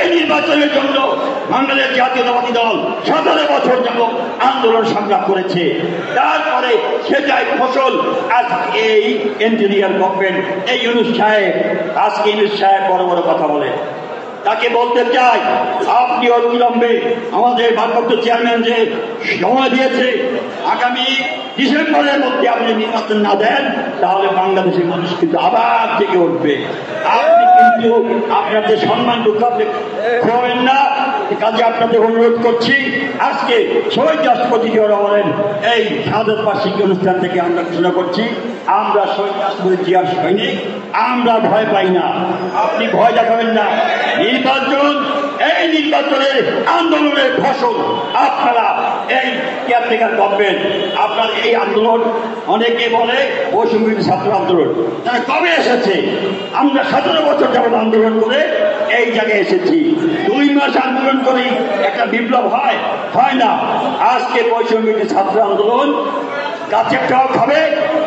এই নির্বাচনের জন্য বাংলাদেশ জাতীয়তাবাদী দল 17 বছর যাবত আন্দোলন সংগ্রাম করেছে। তারপরে সেটাই ফসল আজ এই ইঞ্জিনিয়ার গভর্নমেন্ট, এই ইউনূস সাহেব, আজকে ইউনূস সাহেব বড় বড় কথা বলে। তাকে বলতে চাই, আপনি অবিলম্বে আমাদের ভারপ্রাপ্ত চেয়ারম্যান যে সময় দিয়েছে, আগামী ডিসেম্বরের মধ্যে আপনি নির্বাচন না দেন, তাহলে বাংলাদেশের মানুষ কিন্তু আবার থেকে উঠবে। আপনি কিন্তু আপনাদের সম্মানটুকু আপনি খোয়াবেন না। কাজে আপনাদের অনুরোধ করছি, আজকে শহীদ রাষ্ট্রপতি জিয়াউর রহমানের এই শাহাদত বার্ষিকী অনুষ্ঠান থেকে আমরা ঘোষণা করছি, আমরা শহীদ রাষ্ট্রপতি জিয়ার সৈনিক, আমরা ভয় পাই না। আপনি ভয় দেখাবেন না। নির্বাচন, এই নির্বাচনের আন্দোলনের ফসল আপনারা এই কেয়ারটেকার গভর্নমেন্ট, আপনার এই আন্দোলন অনেকে বলে বৈষম্য ছাত্র আন্দোলন, তারা কবে এসেছে? আমরা 17 বছর যাবত আন্দোলন করে এই জায়গায় এসেছি। 2 মাস আন্দোলন করেই একটা বিপ্লব হয়? হয় না। আজকে বৈষম্য ছাত্র আন্দোলন কাছেরটাও খাবে,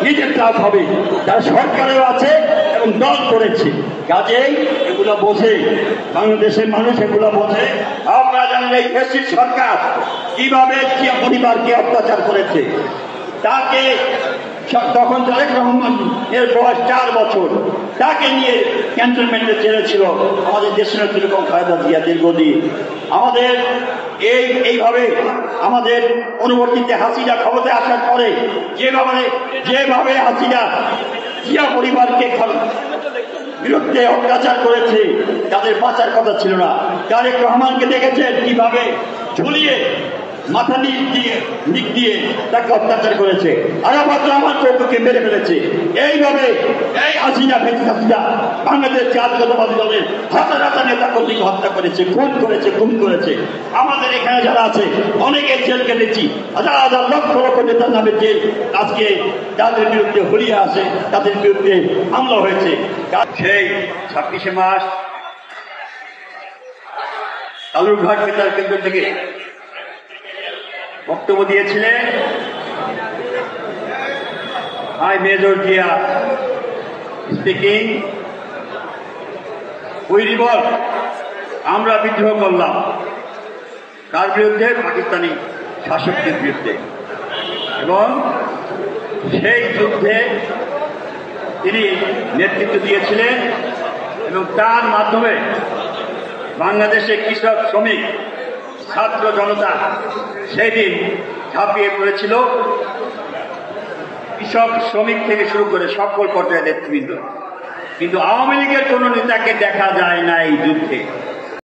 নিজেরটাও খাবে, তারা সরকারেও আছে এবং দল করেছে। কাজেই এগুলো বোঝে, বাংলাদেশের মানুষ এগুলো বোঝে। আপনারা জানেন এই ফ্যাসিস্ট সরকার কিভাবে জিয়া পরিবারকে অত্যাচার করেছে। তাকে তখন তারেক রহমান এর বয়স 4 বছর, তাকে নিয়ে ক্যান্টনমেন্টে ছেড়েছিল আমাদের দেশের বেগম খালেদা জিয়া দীর্ঘদিন। আমাদের এইভাবে আমাদের পরবর্তীতে হাসিনা ক্ষমতায় আসার পরে যেভাবে হাসিনা জিয়া পরিবারকে বিরুদ্ধে অত্যাচার করেছে, তাদের বাঁচার কথা ছিল না। তারেক রহমানকে দেখেছেন কিভাবে ঝুলিয়ে মাথা নিক দিয়ে তাকে অত্যাচার করেছে। আরাফাত রহমান চৌধুরীকে মেরে ফেলেছে। এইভাবে এই হাসিনা বাংলাদেশ জাতীয়তাবাদী দলের হাজার হাজার নেতা কর্মীকে হত্যা করেছে, খুন করেছে, গুম করেছে। আমাদের এখানে যারা আছে অনেকে জেল কেটেছি, হাজার হাজার লক্ষ লক্ষ নেতার নামে জেল। আজকে যাদের বিরুদ্ধে হলিয়া আছে তাদের বিরুদ্ধে হামলা হয়েছে। সেই 26শে মার্চ কালুরঘাট বেতার কেন্দ্র থেকে বক্তব্য দিয়েছিলেন hi major Zia speaking. We revolt, আমরা বিদ্রোহ করলাম। তার বিরুদ্ধে? পাকিস্তানি শাসকদের বিরুদ্ধে। এবং সেই যুদ্ধে তিনি নেতৃত্ব দিয়েছিলেন এবং তার মাধ্যমে বাংলাদেশে কৃষক, শ্রমিক, ছাত্র জনতা সেদিন ঝাঁপিয়ে পড়েছিল। কৃষক, শ্রমিক থেকে শুরু করে সকল পর্যায়ের নেতৃবৃন্দ। কিন্তু আওয়ামী লীগের কোন নেতাকে দেখা যায় না এই যুদ্ধে।